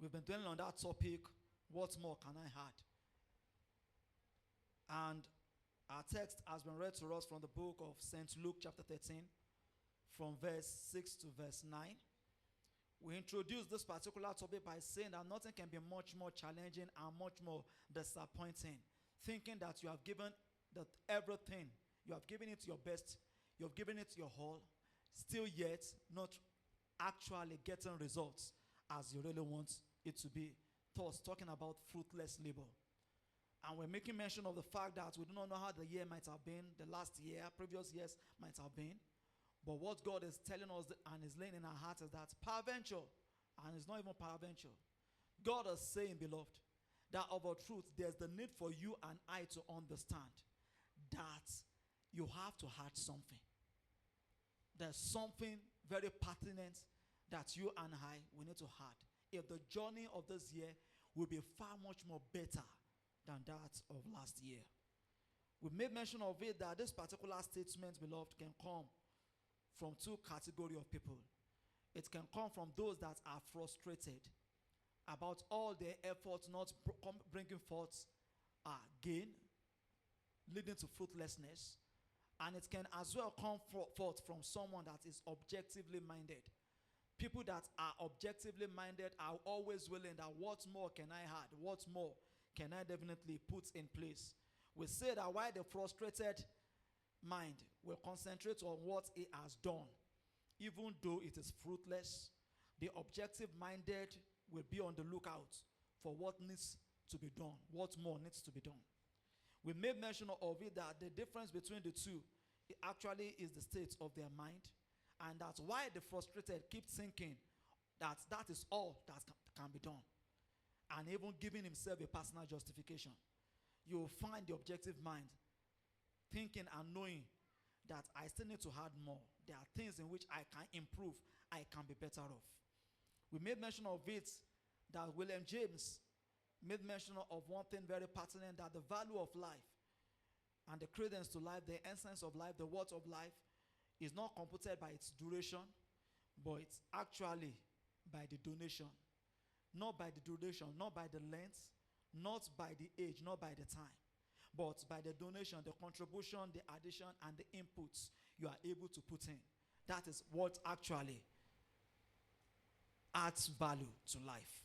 We've been dwelling on that topic, what more can I add? And our text has been read to us from the book of St. Luke chapter 13, from verse 6 to verse 9. We introduced this particular topic by saying that nothing can be much more challenging and much more disappointing. Thinking that you have given that everything, you have given it your best, you have given it your whole, still yet not actually getting results as you really want it to be. Thus, talking about fruitless labor. And we're making mention of the fact that we do not know how the year might have been, the last year, previous years might have been. But what God is telling us and is laying in our hearts is that peradventure, and it's not even peradventure, God is saying, beloved, that of a truth, there's the need for you and I to understand that you have to add something. There's something very pertinent that you and I will need to add. If the journey of this year will be far much more better than that of last year. We made mention of it that this particular statement, beloved, can come from two categories of people. It can come from those that are frustrated about all their efforts not bringing forth gain, leading to fruitlessness. And it can as well come forth from someone that is objectively minded. People that are objectively minded are always willing that what more can I add? What more can I definitely put in place? We say that while the frustrated mind will concentrate on what it has done, even though it is fruitless, the objective-minded will be on the lookout for what needs to be done, what more needs to be done. We made mention of it that the difference between the two actually is the state of their mind, and that's why the frustrated keep thinking that that is all that can be done, and even giving himself a personal justification. You will find the objective mind thinking and knowing that I still need to add more. There are things in which I can improve, I can be better off. We made mention of it that William James made mention of one thing very pertinent, that the value of life and the credence to life, the essence of life, the worth of life is not computed by its duration, but it's actually by the donation. Not by the duration, not by the length, not by the age, not by the time, but by the donation, the contribution, the addition, and the inputs you are able to put in. That is what actually adds value to life.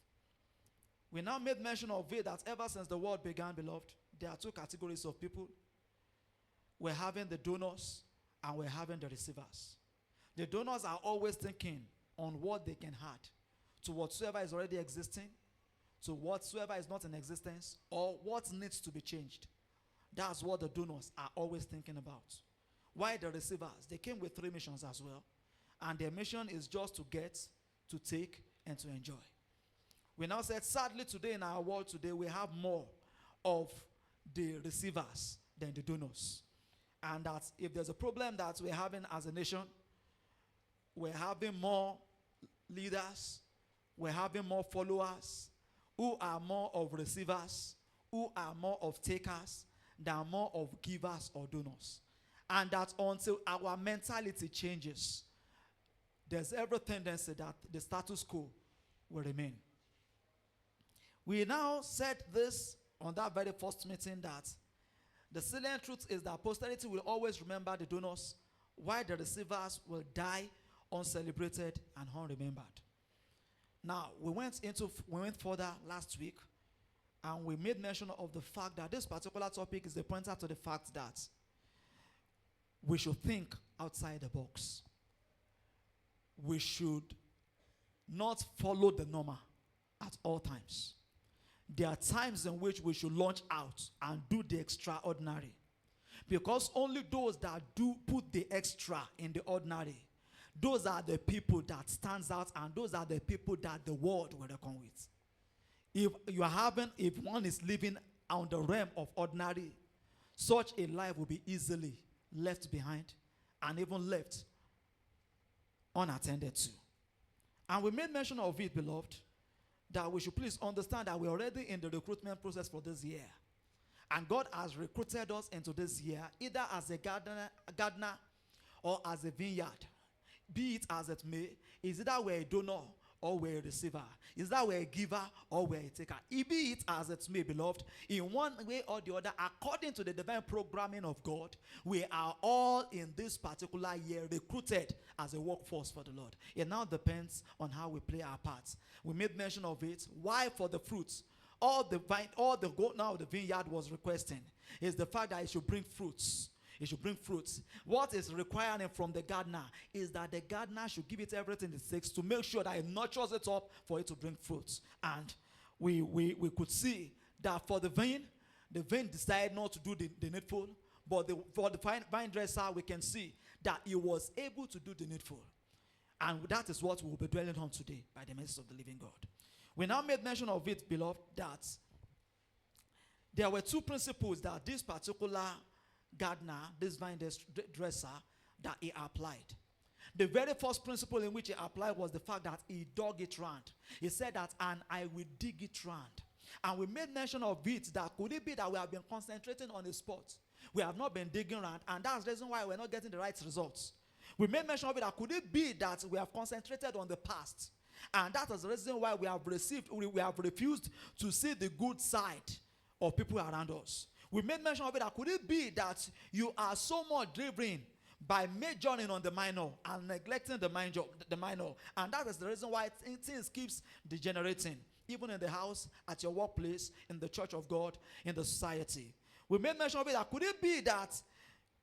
We now made mention of it that ever since the world began, beloved, there are two categories of people. We're having the donors and we're having the receivers. The donors are always thinking on what they can add to whatsoever is already existing, to whatsoever is not in existence, or what needs to be changed. That's what the donors are always thinking about. Why the receivers? They came with three missions as well. And their mission is just to get, to take, and to enjoy. We now said, sadly today in our world today, we have more of the receivers than the donors. And that if there's a problem that we're having as a nation, we're having more leaders, we're having more followers who are more of receivers, who are more of takers than more of givers or donors. And that until our mentality changes, there's every tendency that the status quo will remain. We now said this on that very first meeting, that the salient truth is that posterity will always remember the donors, while the receivers will die uncelebrated and unremembered. Now, we went further last week, and we made mention of the fact that this particular topic is a pointer to the fact that we should think outside the box. We should not follow the normal at all times. There are times in which we should launch out and do the extraordinary. Because only those that do put the extra in the ordinary, those are the people that stands out, and those are the people that the world will reckon with. If one is living on the realm of ordinary, such a life will be easily left behind and even left unattended to. And we made mention of it, beloved, that we should please understand that we're already in the recruitment process for this year. And God has recruited us into this year either as a gardener or as a vineyard. Be it as it may, is either we're a donor or we're a receiver? Is that we're a giver or we're a taker? Be it as it may, beloved, in one way or the other, according to the divine programming of God, we are all in this particular year recruited as a workforce for the Lord. It now depends on how we play our parts. We made mention of it. Why? For the fruits. All the goat now the vineyard was requesting is the fact that it should bring fruits. It should bring fruits. What is requiring from the gardener is that the gardener should give it everything it takes to make sure that it nurtures it up for it to bring fruits. And we could see that for the vine decided not to do the needful, but for the vine dresser, we can see that he was able to do the needful. And that is what we will be dwelling on today by the mercy of the living God. We now made mention of it, beloved, that there were two principles that this particular gardener, this vine dresser, that he applied. The very first principle in which he applied was the fact that he dug it round. He said that, and I will dig it round. And we made mention of it that could it be that we have been concentrating on a spot? We have not been digging round, and that's the reason why we're not getting the right results. We made mention of it that could it be that we have concentrated on the past? And that is the reason why we have refused to see the good side of people around us. We made mention of it that could it be that you are so much driven by majoring on the minor and neglecting the minor, and that is the reason why things keeps degenerating, even in the house, at your workplace, in the church of God, in the society. We made mention of it that could it be that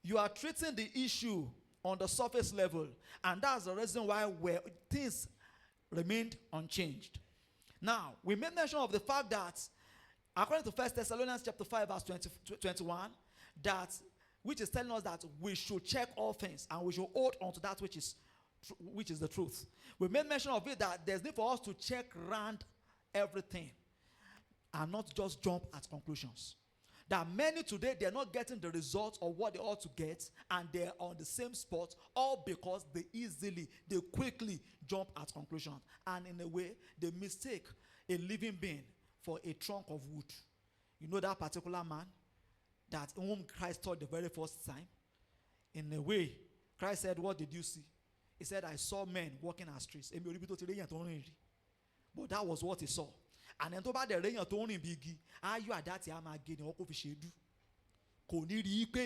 you are treating the issue on the surface level, and that's the reason why things remained unchanged. Now, we made mention of the fact that according to 1 Thessalonians chapter 5 verse 21, which is telling us that we should check all things and we should hold on to that which is the truth. We made mention of it that there's need for us to check round everything and not just jump at conclusions. That many today, they're not getting the results of what they ought to get, and they're on the same spot, all because they quickly jump at conclusions. And in a way, they mistake a living being for a trunk of wood. You know that particular man that whom Christ taught the very first time? In a way, Christ said, what did you see? He said, I saw men walking our streets. But that was what he saw. And then about the rain to only biggie, you are that yama again,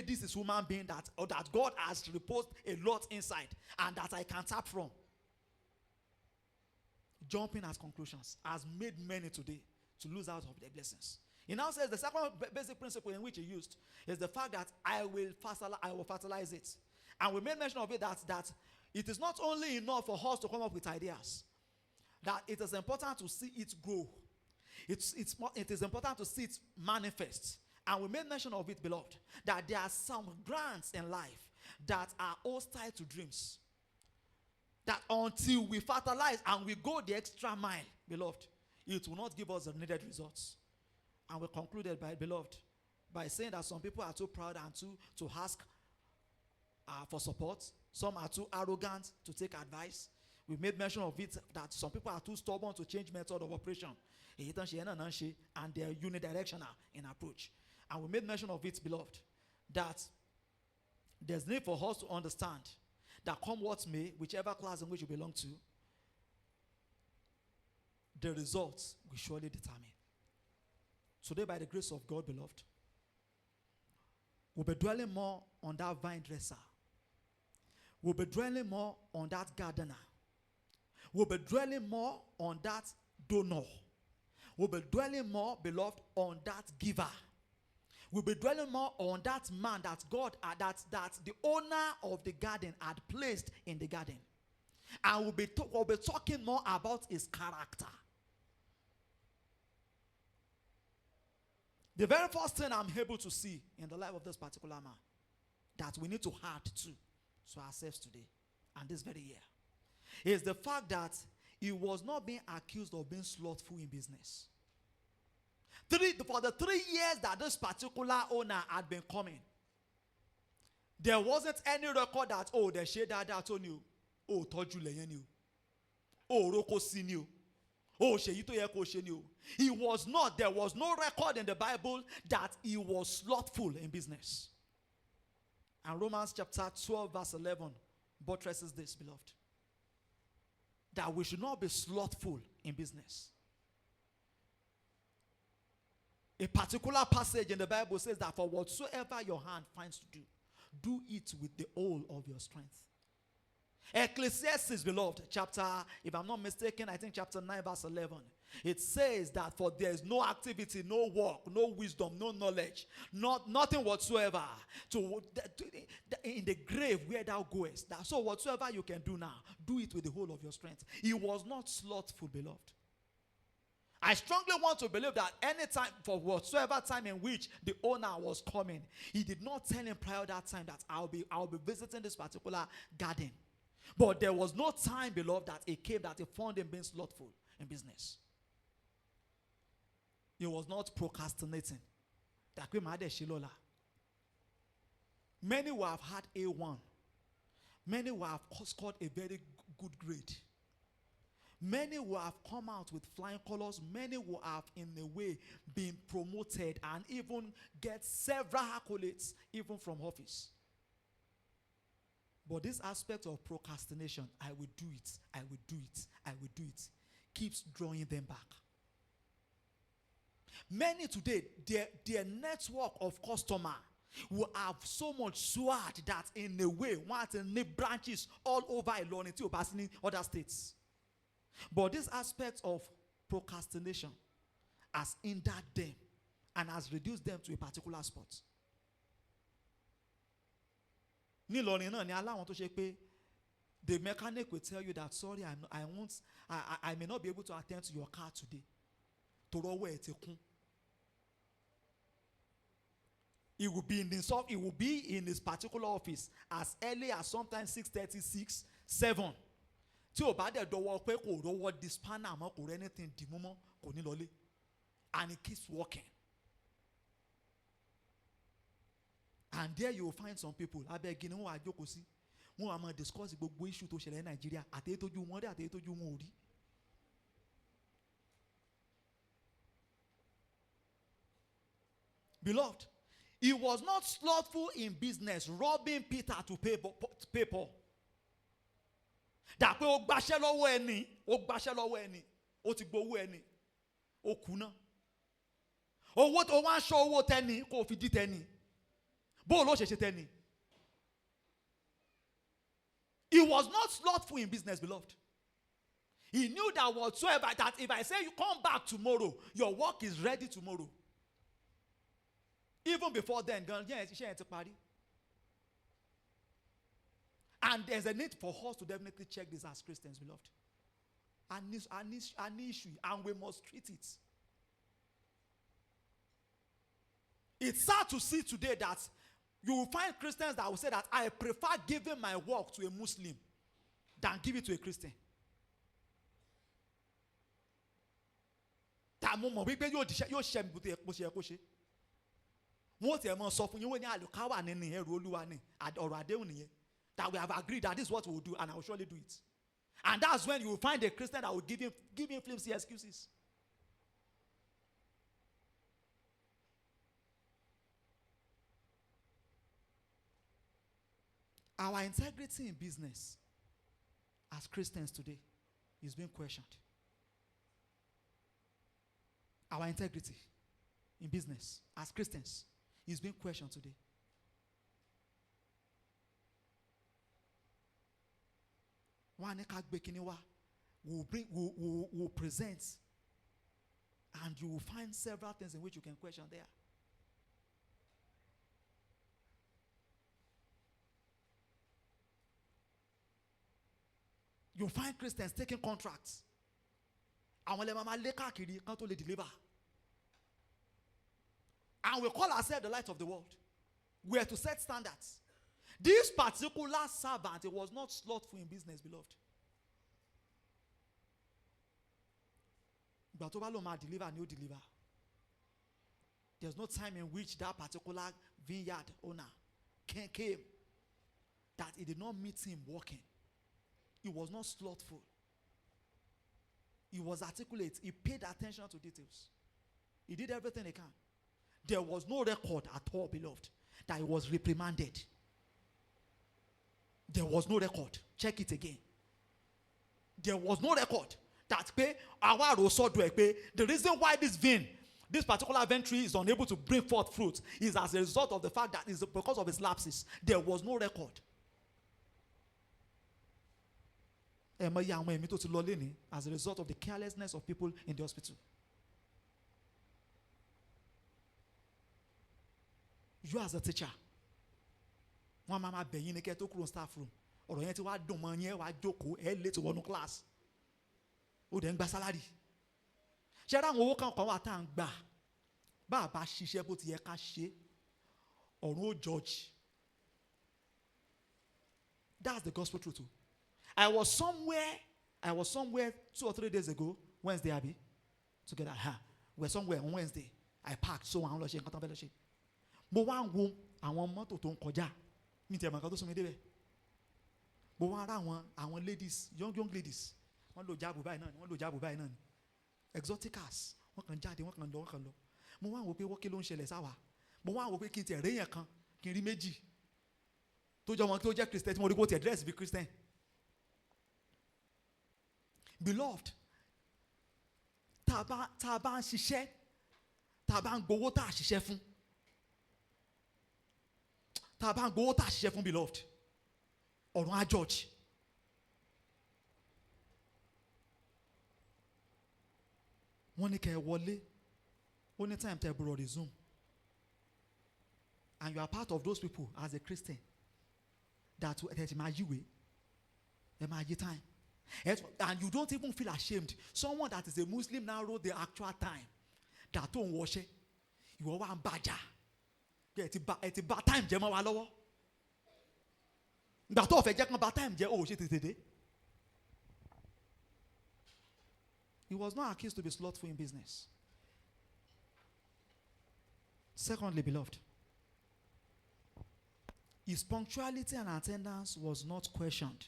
this is human being that God has reposed a lot inside and that I can tap from. Jumping at conclusions has made many today to lose out of their blessings. He now says the second basic principle in which he used is the fact that I will fertilize it. And we made mention of it that it is not only enough for us to come up with ideas, that it is important to see it grow. It is important to see it manifest. And we made mention of it, beloved, that there are some grants in life that are hostile to dreams. That until we fertilize and we go the extra mile, beloved, it will not give us the needed results. And we concluded, by saying that some people are too proud and to ask for support. Some are too arrogant to take advice. We made mention of it that some people are too stubborn to change method of operation. And they are unidirectional in approach. And we made mention of it, beloved, that there's need for us to understand that come what may, whichever class in which you belong to, the results will surely determine. Today, by the grace of God, beloved, we'll be dwelling more on that vine dresser. We'll be dwelling more on that gardener. We'll be dwelling more on that donor. We'll be dwelling more, beloved, on that giver. We'll be dwelling more on that man that God, that the owner of the garden had placed in the garden. And we'll be talking more about his character. The very first thing I'm able to see in the life of this particular man that we need to add to ourselves today and this very year is the fact that he was not being accused of being slothful in business. For the 3 years that this particular owner had been coming, there wasn't any record that, the shade that on you, toju leyen you, roko sin you, sheyi to ye ko she you. There was no record in the Bible that he was slothful in business. And Romans chapter 12 verse 11 buttresses this, beloved. that we should not be slothful in business. A particular passage in the Bible says that for whatsoever your hand finds to do, do it with the whole of your strength. Ecclesiastes, beloved, chapter, if I'm not mistaken, I think chapter 9, verse 11. It says that for there is no activity, no work, no wisdom, no knowledge, nothing whatsoever in the grave where thou goest. So whatsoever you can do now, do it with the whole of your strength. He was not slothful, beloved. I strongly want to believe that any time, for whatsoever time in which the owner was coming, he did not tell him prior that time that I'll be visiting this particular garden. But there was no time, beloved, that it came that he found him being slothful in business. He was not procrastinating. Many will have had A1. Many will have scored a very good grade. Many will have come out with flying colors. Many will have, in a way, been promoted and even get several accolades, even from office. But this aspect of procrastination, I will do it, I will do it, I will do it, keeps drawing them back. Many today, their network of customer will have so much sword that in a way, want to name branches all over Ilorin to passing other states. But this aspect of procrastination has hindered them and has reduced them to a particular spot. The mechanic will tell you that, sorry, I may not be able to attend to your car today. It will be in this particular office as early as sometimes 6:36, 7. And it keeps working. And there you will find some people. I beg you, I joke see. When I'm discussing the issue to share in Nigeria, I tell you one day, I tell you more. Beloved, he was not slothful in business, robbing Peter to pay Paul. That way, o gbàṣẹ lọ́wọ́ ẹni, o ti gbowó ẹni, o kùnà. Owó tó wá ń ṣọ́ owó tẹ́ni kò fi dí tẹ́ni. Bó ló ṣe ṣe tẹ́ni. He was not slothful in business, beloved. He knew that whatsoever, that if I say you come back tomorrow, your work is ready tomorrow. Even before then, and there's a need for us to definitely check this as Christians, beloved. An issue, and we must treat it. It's sad to see today that you will find Christians that will say that I prefer giving my work to a Muslim than give it to a Christian. That we have agreed that this is what we will do, and I will surely do it. And that's when you will find a Christian that will give him flimsy excuses. Our integrity in business as Christians today is being questioned. Our integrity in business as Christians is being questioned today. We'll present, and you will find several things in which you can question there. You'll find Christians taking contracts. And we call ourselves the light of the world. We are to set standards. This particular servant, it was not slothful in business, beloved. But deliver and you deliver. There's no time in which that particular vineyard owner came that he did not meet him working. He was not slothful. He was articulate. He paid attention to details. He did everything he can. There was no record at all, beloved, that he was reprimanded. There was no record. Check it again. There was no record that the reason why this particular vine tree is unable to bring forth fruit is as a result of the fact that it's because of its lapses. There was no record. As a result of the carelessness of people in the hospital. You as a teacher, one mama beyin ni ke to kúrò staff room. Ọ̀rọ̀ yẹn ti wá dùn mọ́ yẹn wá jókòó late wọnú class. Ó dẹ̀ ń gba salary. Ṣé ra àwọn owó kan wà tá ń gbà. Bá bá ṣiṣẹ́ bó ti yẹ ká ṣe. Ọ̀run ó judge. That's the gospel truth too. I was somewhere 2 or 3 days ago, Wednesday Abi, together. We're somewhere on Wednesday. I parked so àwọn lọ ṣe nǹkan tán fẹ́ lọ ṣe. Mo wá ń wo àwọn mọ́tò tó ń kọjá. Mi ti ẹ̀ mọ̀ nǹkan tó sún mi débẹ̀. Mo wá ra àwọn ladies, young ladies. Wọ́n lò jáàbù báyìí náà ni. Exotic cars. Wọ́n kàn jáde, wọ́n kàn lọ. Mo wá ń wo pé wọ́n kí ló ń ṣẹlẹ̀ sáwà. Mo wá ń wo pé kí n tiẹ̀ réyàn kan, kí n rí méjì. Tó jọ wọn tó jẹ́ Christian tí mo rí kó tiẹ̀ dress bí Christian. Beloved, tá a bá ń ṣiṣẹ́, tá a bá ń gbowó tá a ṣiṣẹ́ fún. Tá a bá ń gbowó tá a ṣiṣẹ́ fún, beloved, ọ̀run á judge. Wọ́n ní kẹ́ ẹ wọlé, ó ní time tẹ́ ẹ bọ̀rọ̀ resume. And you are part of those people as a Christian that ẹ máa yíwèé, ẹ máa yí time. And you don't even feel ashamed. Someone that is a Muslim now wrote the actual time that don't wash it. You are one badger. It's bad time. Jema wa lọ́wọ́. That of a bad time. Oh shit, today. He was not accused to be slothful in business. Secondly, beloved, his punctuality and attendance was not questioned.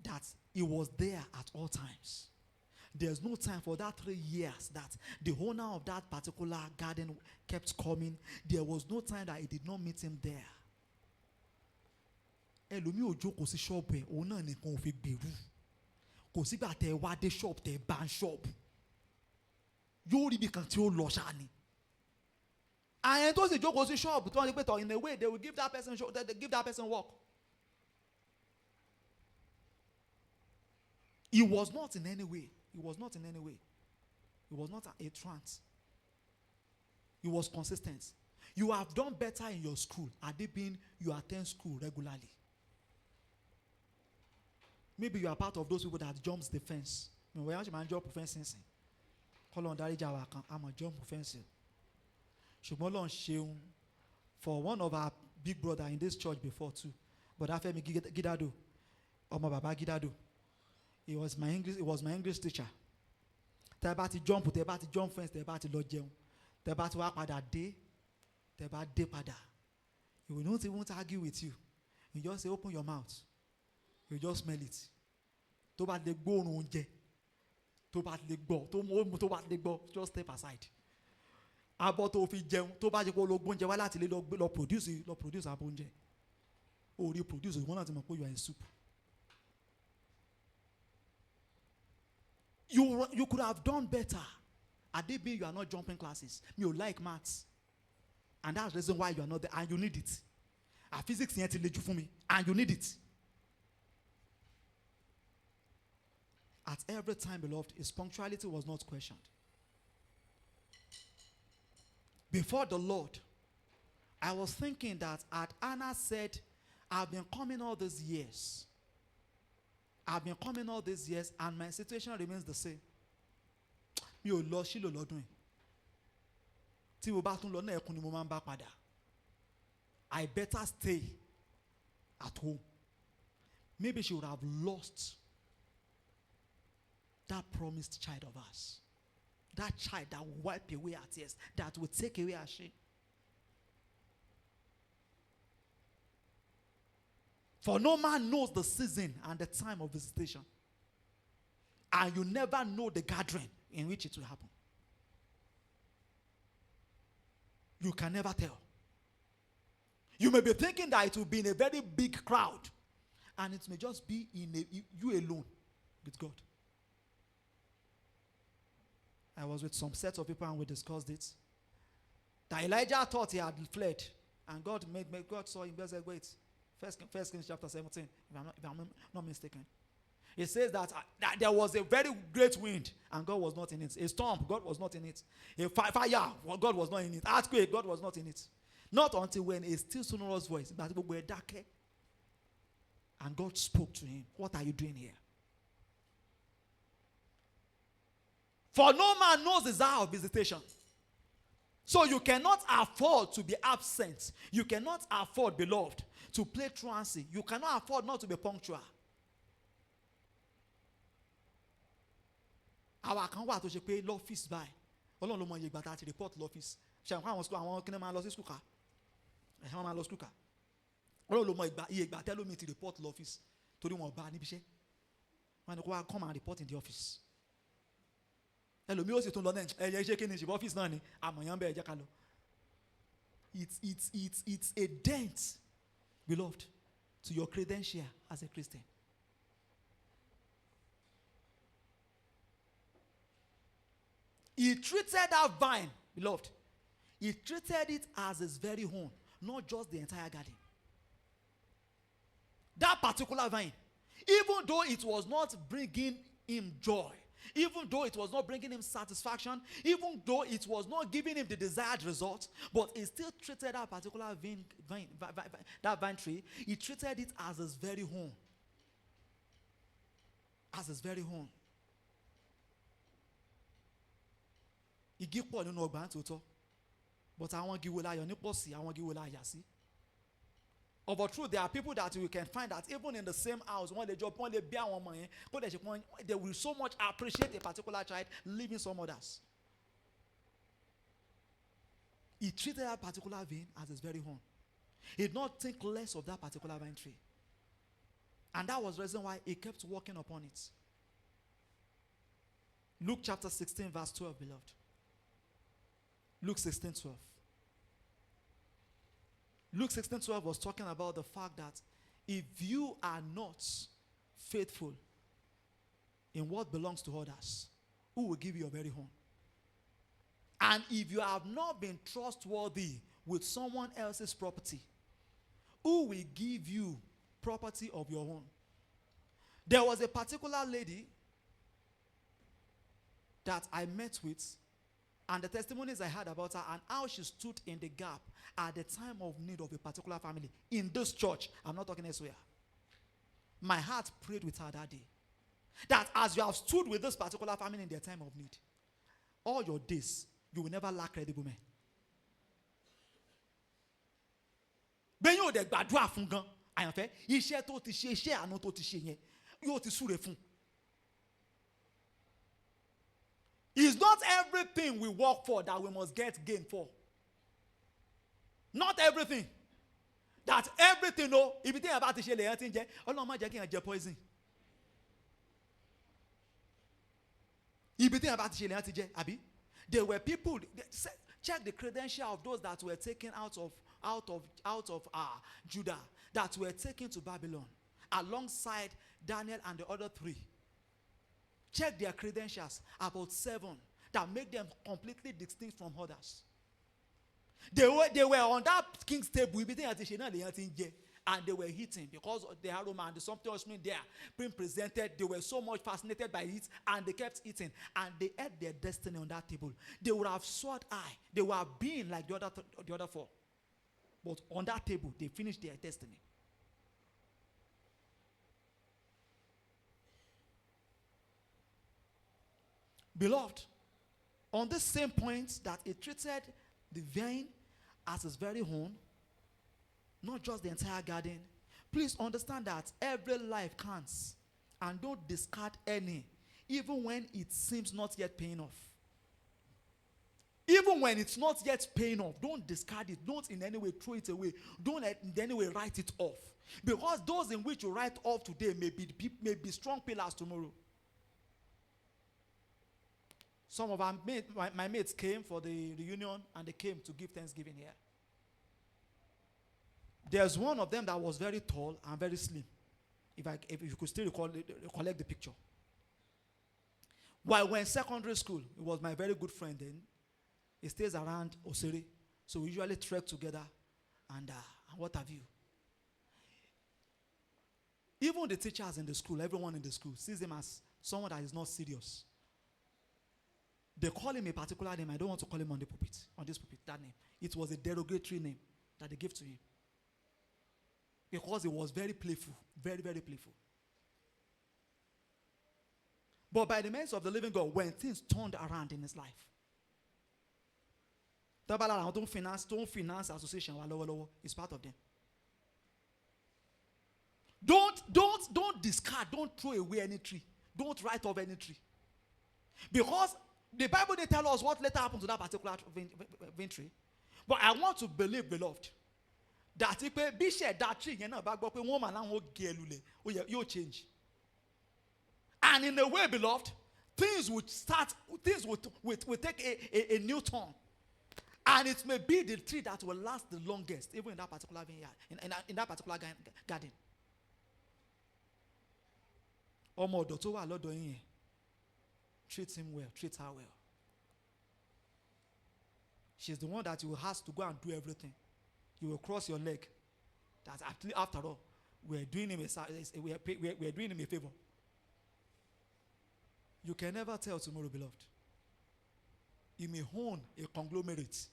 That he was there at all times. There's no time for that 3 years that the owner of that particular garden kept coming. There was no time that he did not meet him there. Ẹlòmíì ò jókòó sí ṣọ́ọ̀bù ẹ̀, òun náà nìkan ò fi gbèrú. Kò sígbà tẹ wá dé ṣọ́ọ̀bù tẹ bá ń ṣọ́ọ̀bù. Yóò rí ibi kan tí ó lọ ṣáà ni. Àyẹn tó sì jókòó sí ṣọ́ọ̀bù tó ń ṣe pé tọ̀ in a way they will give that person work. He was not in any way. He was not a trance. He was consistent. You have done better in your school. Had it been you attend school regularly? Maybe you are part of those people that jumps the fence. Where you man jump fence? Call on Dari Jawakan. I'm a jump fence. Shubolo Sheung for one of our big brother in this church before too. But after me Gidado, or my Baba Gidado. He was my English teacher. Tẹ́ bá ti jump fence, tẹ́ bá ti lọ jẹun. Tẹ́ bá ti wá padà dé, tẹ́ bá dé padà. He will not even argue with you. You just say open your mouth. You just smell it. Tó bá lè gbóòórùn oúnjẹ. Tó bá lè gbọ́, just step aside. Abọ́ tó fi jẹun, tó bá jẹ́ kó lọ gbóúnjẹ wá láti lè lọ produce abọ́ oúnjẹ. Ó rí produce, ìwọ́n náà ti mọ̀ pé you are a soup. You could have done better. Had it been you are not jumping classes. You like maths. And that's the reason why you are not there. And you need it. Physics yẹn ti le jù fún mi. And you need it. At every time, beloved, his punctuality was not questioned. Before the Lord, I was thinking that as Anna said, I've been coming all these years. And my situation remains the same. Mi ò lọ sílò lọ́dún yìí. Tí mo bá tún lọ náà ẹkún ni mo máa ń bá padà. I better stay at home. Maybe she would have lost that promised child of ours. That child that will wipe away her tears, that will take away her shame. For no man knows the season and the time of visitation. And you never know the gathering in which it will happen. You can never tell. You may be thinking that it will be in a very big crowd. And it may just be you alone with God. I was with some set of people and we discussed it. That Elijah thought he had fled. And God saw him. God said, wait. First Kings chapter 17, if I'm not mistaken. It says that there was a very great wind and God was not in it. A storm, God was not in it. A fire, God was not in it. Earthquake, God was not in it. Not until when a still sonorous voice, that people were dark, and God spoke to him. What are you doing here? For no man knows the hour of visitation. So you cannot afford to be absent. You cannot afford, beloved, to play truancy. You cannot afford not to be punctual. Our kan wà tó ṣe pé l'office by. Ọlọ́run ló mọ iye ìgbà tá ti report l'office. Ṣé àwọn kí ni máa lọ sí school ká? Wọ́n máa lọ school ká. Ọlọ́run ló mọ iye ìgbà tẹ́lómi ti report l'office torí wọn bá níbi iṣẹ́. Wọ́n ní kó wá come and report in the office. Ẹlòmí ó sì tún lọ náà ẹ̀yẹ iṣẹ́ kí ni ṣùgbọ́n office náà ni àmọ̀yán bẹ́ẹ̀ jẹ́ ká lọ. It's a dent, beloved, to your credential as a Christian. He treated that vine, beloved, he treated it as his very own, not just the entire garden. That particular vine, even though it was not bringing him joy, even though it was not bringing him satisfaction, even though it was not giving him the desired result, but he still treated that particular vine tree, he treated it as his very own. As his very own. Igi pọ̀ nínú ọgbà tòótọ́, but àwọn igi wo la yọ ní pọ̀ sí, àwọn igi wo la yà sí. Of a truth, there are people that you can find that even in the same house, when they job, when they bear one money, they will so much appreciate a particular child, leaving some others. He treated that particular vine as his very own. He did not think less of that particular vine tree. And that was the reason why he kept working upon it. Luke chapter 16, verse 12, beloved. Luke 16:12. Luke 16:12 was talking about the fact that if you are not faithful in what belongs to others, who will give you your very own? And if you have not been trustworthy with someone else's property, who will give you property of your own? There was a particular lady that I met with, and the testimonies I heard about her and how she stood in the gap at the time of need of a particular family in this church. I'm not talking elsewhere. My heart prayed with her that day, that as you have stood with this particular family in their time of need, all your days, you will never lack credible men. Ben yo de gbàdúrà fún gan, àyànfẹ́, iṣẹ́ tó ti ṣe, iṣẹ́ àánú tó ti ṣe yẹn, yóò ti súre fún. It's not everything we work for that we must get gain for. Not everything. That everything, no, if you think about the shele, Ọlọ́run má jẹ́ kí n jẹ poison. If you think about the shele, Abi, there were people. Check the credential of those that were taken out of Judah, that were taken to Babylon, alongside Daniel and the other three. Check their credentials, about 7, that make them completely distinct from others. They were on that king's table, and they were eating because of the aroma and the sumptuous meal there being presented. They were so much fascinated by it, and they kept eating, and they ate their destiny on that table. They would have sought eye. They were being like the other 4, but on that table they finished their destiny. Beloved, on the same point that he treated the vine as his very own, not just the entire garden, please understand that every life counts, and don't discard any, even when it seems not yet paying off. Even when it's not yet paying off, don't discard it. Don't in any way throw it away. Don't in any way write it off. Because those in which you write off today may be strong pillars tomorrow. Some of my mates came for the reunion, and they came to give Thanksgiving here. There's one of them that was very tall and very slim. if you could still recollect the picture. While we're in secondary school, he was my very good friend then. He stays around Osiri. So we usually trek together and what have you. Even the teachers in the school, everyone in the school, sees him as someone that is not serious. They call him a particular name. I don't want to call him on this pulpit, that name. It was a derogatory name that they gave to him. Because he was very playful, very, very playful. But by the mercy of the living God, when things turned around in his life, don't finance association is part of them. Don't discard, don't throw away any tree. Don't write off any tree. Because the Bible didn't tell us what later happened to that particular vine tree. But I want to believe, beloved, that if be share that tree, you'll change. And in a way, beloved, things would take a new turn. And it may be the tree that will last the longest, even in that particular vineyard, in that particular garden. Treat him well, treat her well. She's the one that you will have to go and do everything. You will cross your leg. That after all, we're doing him a favor. You can never tell tomorrow, beloved. You may own a conglomerate.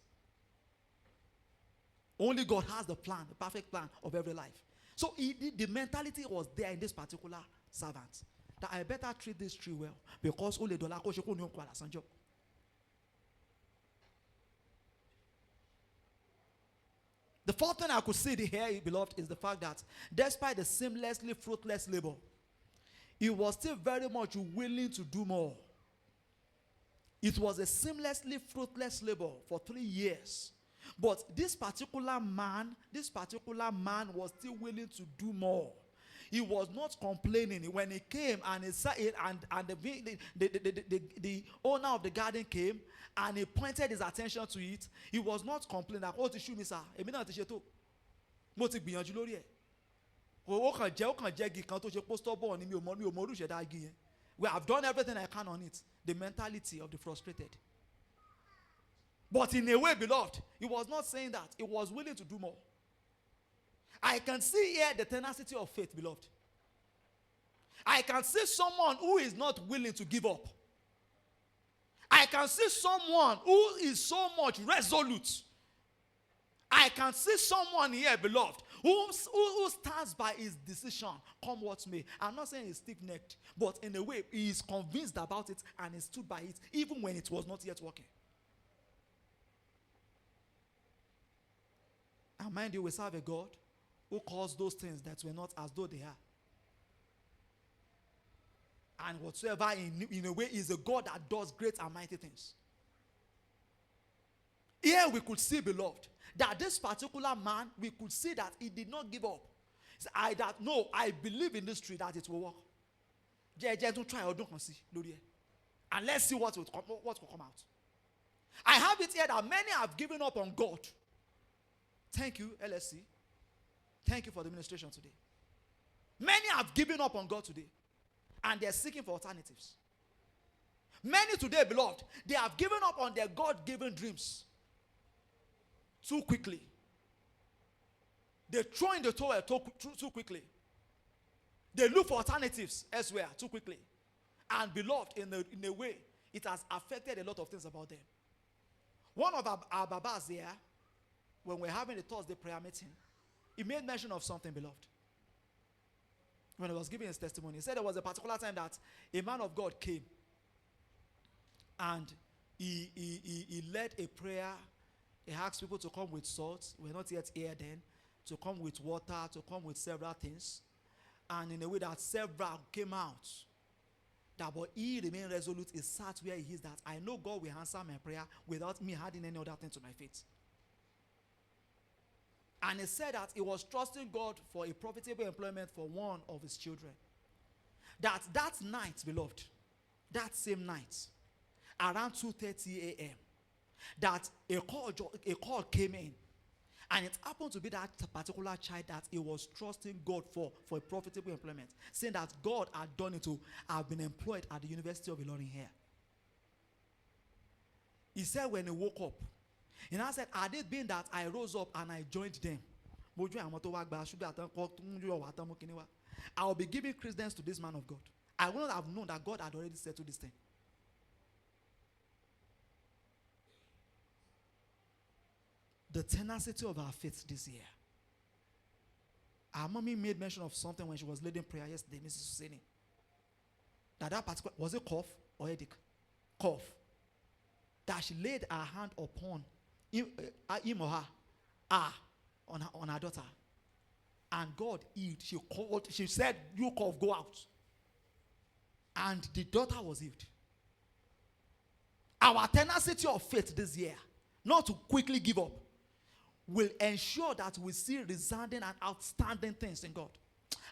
Only God has the plan, the perfect plan of every life. So the mentality was there in this particular servant. That I better treat this tree well. Because only dollar sanjo. The fourth thing I could see here, beloved, is the fact that despite the seamlessly fruitless labor, he was still very much willing to do more. It was a seamlessly fruitless labor for 3 years. But this particular man was still willing to do more. He was not complaining. When he came and he said it, and the owner of the garden came and he pointed his attention to it, he was not complaining. Like, oh, to shoot me, sir. We have done everything I can on it. The mentality of the frustrated. But in a way, beloved, he was not saying that. He was willing to do more. I can see here the tenacity of faith, beloved. I can see someone who is not willing to give up. I can see someone who is so much resolute. I can see someone here, beloved, who stands by his decision, come what may. I'm not saying he's stiff-necked, but in a way, he is convinced about it and he stood by it, even when it was not yet working. And mind you, we serve a God who calls those things that were not as though they are. And whatsoever, in a way, is a God that does great and mighty things. Here we could see, beloved, that this particular man, we could see that he did not give up. He said, I believe in this tree that it will work. Don't try or don't see. And let's see what will come out. I have it here that many have given up on God. Thank you, LSC. Thank you for the ministration today. Many have given up on God today. And they're seeking for alternatives. Many today, beloved, they have given up on their God-given dreams too quickly. They throw in the towel too quickly. They look for alternatives elsewhere too quickly. And beloved, in a way, it has affected a lot of things about them. One of our babas here, when we're having a Thursday prayer meeting, he made mention of something, beloved. When he was giving his testimony, he said there was a particular time that a man of God came and he led a prayer. He asked people to come with salt. We're not yet here then. To come with water, to come with several things. And in a way that several came out. But he remained resolute. He sat where he is, that I know God will answer my prayer without me adding any other thing to my faith. And he said that he was trusting God for a profitable employment for one of his children. That night, beloved, that same night, around 2:30 a.m., that a call came in. And it happened to be that particular child that he was trusting God for a profitable employment, saying that God had done it to have been employed at the University of Ilorin here. He said when he woke up, and I said, had it been that I rose up and I joined them, I will be giving credence to this man of God. I would not have known that God had already settled this thing. The tenacity of our faith this year. Our mommy made mention of something when she was leading prayer yesterday, Mrs. Suseni. That particular, was it cough or headache? Cough. That she laid her hand upon him or her, on her daughter. And God healed. She said, you cough, go out. And the daughter was healed. Our tenacity of faith this year, not to quickly give up, will ensure that we see resounding and outstanding things in God.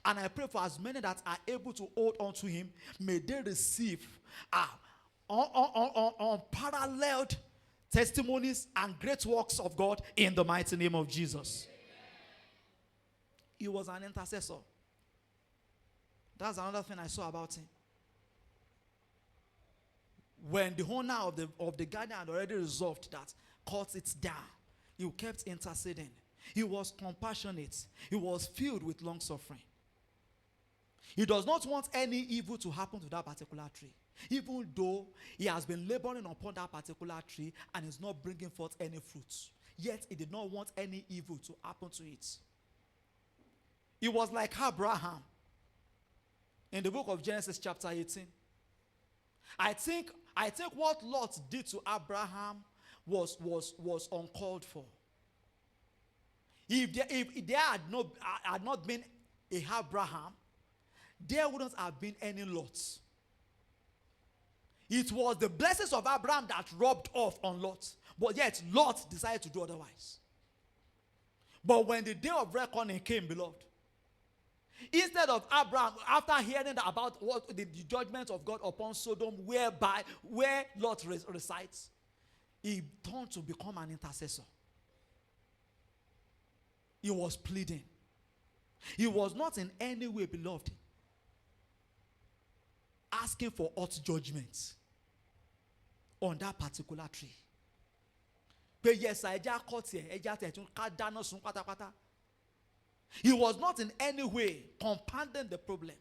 And I pray for as many that are able to hold on to him, may they receive unparalleled testimonies and great works of God in the mighty name of Jesus. He was an intercessor. That's another thing I saw about him. When the owner of the garden had already resolved that, cut it down, he kept interceding. He was compassionate. He was filled with long suffering. He does not want any evil to happen to that particular tree. Even though he has been laboring upon that particular tree and is not bringing forth any fruits. Yet he did not want any evil to happen to it. He was like Abraham in the book of Genesis chapter 18. I think what Lot did to Abraham was uncalled for. If there had not been a Abraham, there wouldn't have been any Lot. It was the blessings of Abraham that rubbed off on Lot. But yet Lot decided to do otherwise. But when the day of reckoning came, beloved, instead of Abraham, after hearing about what the judgment of God upon Sodom, where Lot resides, he turned to become an intercessor. He was pleading. He was not in any way, beloved, asking for hot judgment on that particular tree. But yes, he was not in any way compounding the problem.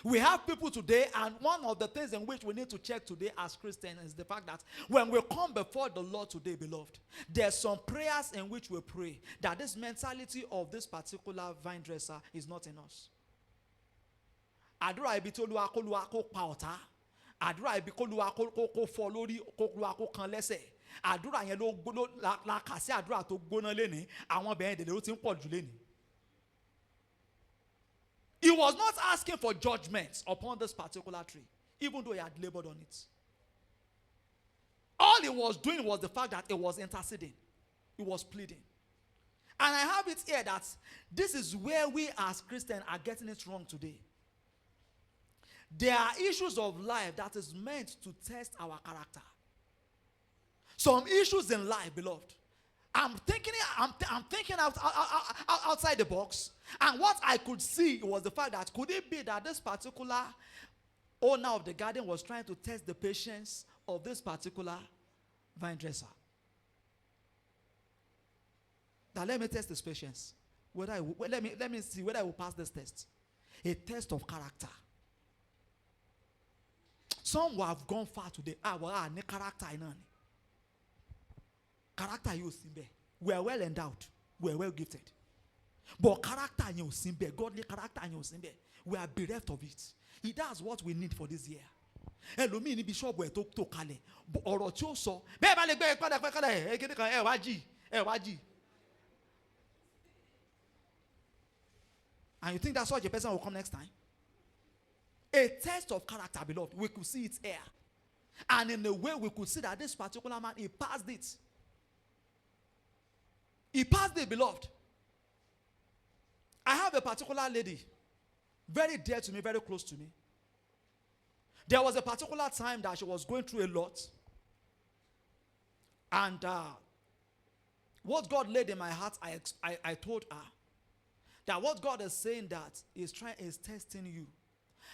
We have people today, and one of the things in which we need to check today as Christians is the fact that when we come before the Lord today, beloved, there's some prayers in which we pray that this mentality of this particular vine dresser is not in us. Àdúrà ibi tí Olúwa kó Olúwa kó pa ọ̀tá. Àdúrà ibi kó Olúwa kó fọ́ lórí, kó Olúwa kó kan lẹ́sẹ̀. Àdúrà yẹn ló la kà sí àdúrà tó gbóná lénìí. Àwọn bẹ̀rẹ̀ dèdè ló ti ń pọ̀ jù lénìí. He was not asking for judgment upon this particular tree, even though he had labored on it. All he was doing was the fact that he was interceding. He was pleading. And I have it here that this is where we as Christians are getting it wrong today. There are issues of life that is meant to test our character. Some issues in life, beloved, I'm thinking outside the box, and what I could see was the fact that could it be that this particular owner of the garden was trying to test the patience of this particular vine dresser? Now let me test his patience. Let me see whether I will pass this test. A test of character. Some who have gone far today. Character in character you simbe. We are well endowed. We are well gifted. But character you simbe, godly character you simbe. We are bereft of it. That's what we need for this year. Elomi ni bishop we to kale. Ọ̀rọ̀ tí ó sọ. Bẹ́ẹ̀ bá lè gbé padà kini kan ẹ wá jí. And you think that's what the person will come next time? A test of character, beloved. We could see it here. And in a way, we could see that this particular man, he passed it. He passed it, beloved. I have a particular lady, very dear to me, very close to me. There was a particular time that she was going through a lot. And What God laid in my heart, I told her that what God is saying that is testing you.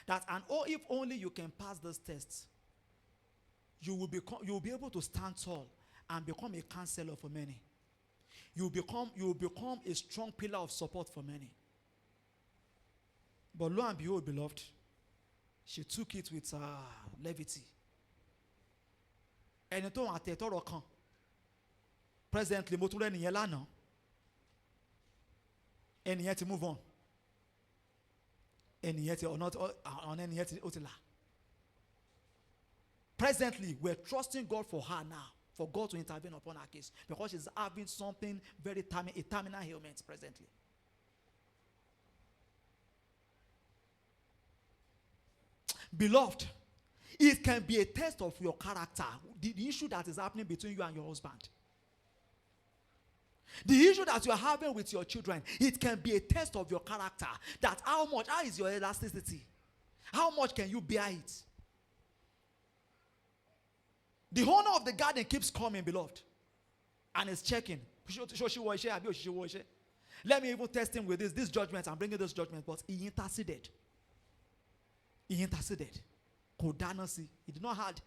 That if only you can pass this test, you will be able to stand tall and become a counselor for many. You will become a strong pillar of support for many. But lo and behold, beloved, she took it with levity. Ẹni tó wà tẹ̀tọ̀rọ̀ kan. Presently, mo tún rẹ́ nìyẹn lánàá. Ẹnìyẹn ti move on. Ẹnìyẹn ti ẹnìyẹn ti ó ti là. Presently, we're trusting God for her now, for God to intervene upon her case, because she's having something a terminal ailment presently. Beloved, it can be a test of your character, the issue that is happening between you and your husband. The issue that you are having with your children, it can be a test of your character. That how is your elasticity? How much can you bear it? The owner of the garden keeps coming, beloved, and is checking. Let me even test him with this judgment. I'm bringing this judgment, but he interceded. He interceded. He did not add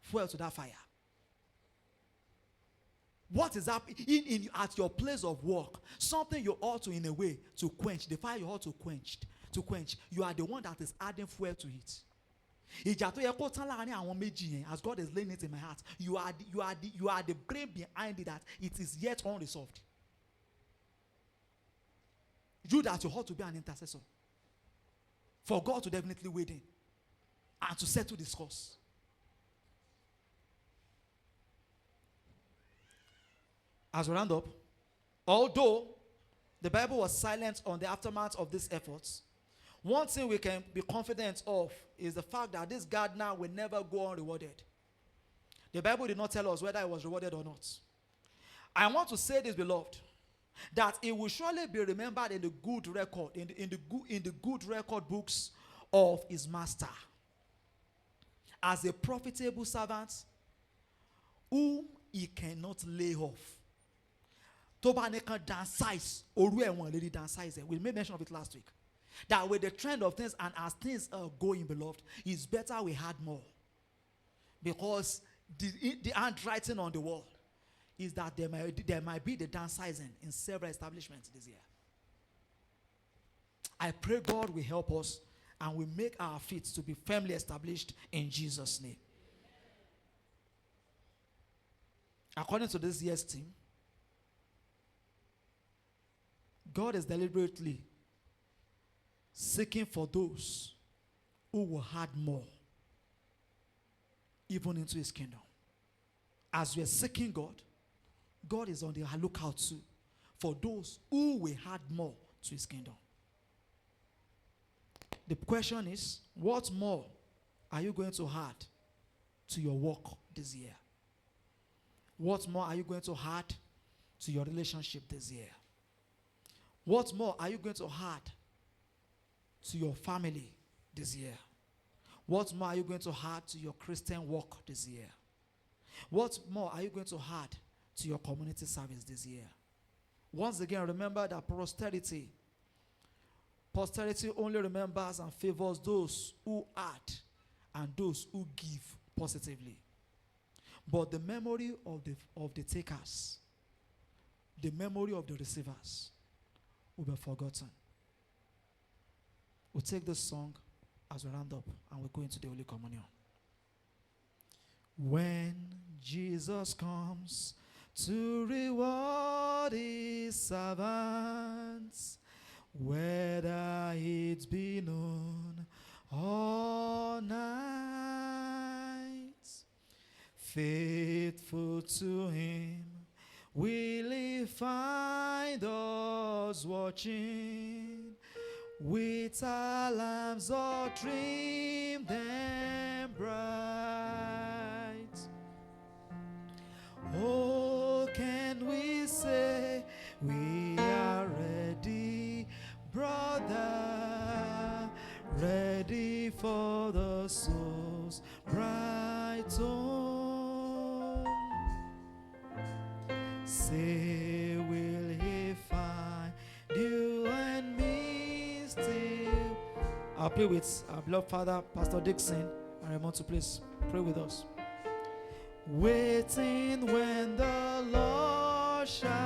fuel to that fire. What is happening at your place of work? Something you ought to, in a way, to quench. The fire you ought to quench. You are the one that is adding fuel to it. As God is laying it in my heart, you are the brain behind it, that it is yet unresolved. You that you ought to be an intercessor, for God to definitely wade in and to settle this cause. As we round up, although the Bible was silent on the aftermath of these efforts, one thing we can be confident of is the fact that this gardener will never go unrewarded. The Bible did not tell us whether he was rewarded or not. I want to say this, beloved, that it will surely be remembered in the good record, in the good record books of his master, as a profitable servant whom he cannot lay off. We made mention of it last week. That with the trend of things and as things are going, beloved, it's better we had more. Because the handwriting on the wall is that there might be the downsizing in several establishments this year. I pray God will help us and will make our feet to be firmly established in Jesus' name. According to this year's theme, God is deliberately seeking for those who will add more, even into his kingdom. As we are seeking God, God is on the lookout too for those who will add more to his kingdom. The question is, what more are you going to add to your work this year? What more are you going to add to your relationship this year? What more are you going to add to your family this year? What more are you going to add to your Christian work this year? What more are you going to add to your community service this year? Once again, remember that posterity only remembers and favors those who add and those who give positively. But the memory of the takers, the memory of the receivers will be forgotten. We'll take this song as we round up and we'll go into the Holy Communion. When Jesus comes to reward his servants, whether it be noon or night, faithful to him will he find us watching, with our lamps all trimmed and bright. Oh, can we say we are ready, brother, ready for the soul's bright home? Say plead with our beloved Father, Pastor Dixon, and Raymond to please pray with us. Waiting when the Lord shall